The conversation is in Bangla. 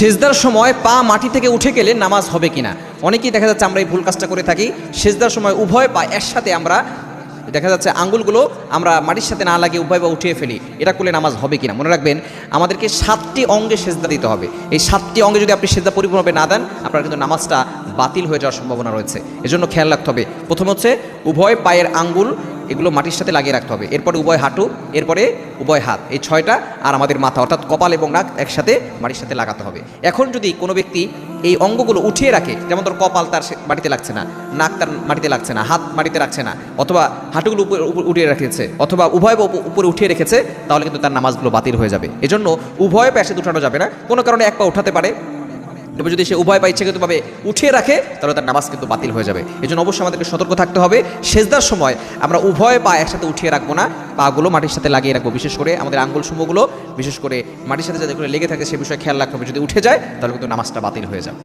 সেজদার সময় পা মাটি থেকে উঠে গেলে নামাজ হবে কিনা। অনেকেই দেখা যাচ্ছে আমরা এই ভুল কাজটা করে থাকি। সেজদার সময় উভয় পা একসাথে আমরা দেখা যাচ্ছে আঙ্গুলগুলো আমরা মাটির সাথে না লাগিয়ে উভয় পা উঠিয়ে ফেলি। এটা করলে নামাজ হবে কিনা। মনে রাখবেন আমাদেরকে 7টি অঙ্গে সেজদা দিতে হবে। এই 7টি অঙ্গে যদি আপনি সেজদা পরিপূর্ণভাবে না দেন আপনার কিন্তু নামাজটা বাতিল হয়ে যাওয়ার সম্ভাবনা রয়েছে। এজন্য খেয়াল রাখতে হবে, প্রথম হচ্ছে উভয় পায়ের আঙ্গুল এগুলো মাটির সাথে লাগিয়ে রাখতে হবে, এরপরে উভয় হাঁটু, এরপরে উভয় হাত, এই 6টা, আর আমাদের মাথা অর্থাৎ কপাল এবং নাক একসাথে মাটির সাথে লাগাতে হবে। এখন যদি কোনো ব্যক্তি এই অঙ্গগুলো উঠিয়ে রাখে, যেমন ধর কপাল তার মাটিতে লাগছে না, নাক তার মাটিতে লাগছে না, হাত মাটিতে রাখছে না, অথবা হাঁটুগুলো উঠিয়ে রেখেছে, অথবা উভয় উপরে উঠিয়ে রেখেছে, তাহলে কিন্তু তার নামাজগুলো বাতিল হয়ে যাবে। এজন্য উভয় পা একসাথে উঠানো যাবে না। কোনো কারণে এক পা উঠাতে পারে, তবে যদি সে উভয় পা ইচ্ছাকৃতভাবে উঠিয়ে রাখে তাহলে তার নামাজ কিন্তু বাতিল হয়ে যাবে। এই জন্য অবশ্যই আমাদেরকে সতর্ক থাকতে হবে। সেজদার সময় আমরা উভয় পা একসাথে উঠিয়ে রাখবো না, পাগুলো মাটির সাথে লাগিয়ে রাখবো। বিশেষ করে আমাদের আঙ্গুলসমূহগুলো বিশেষ করে মাটির সাথে যাতে করে লেগে থাকে সে বিষয়ে খেয়াল রাখতে হবে। যদি উঠে যায় তাহলে কিন্তু নামাজটা বাতিল হয়ে যাবে।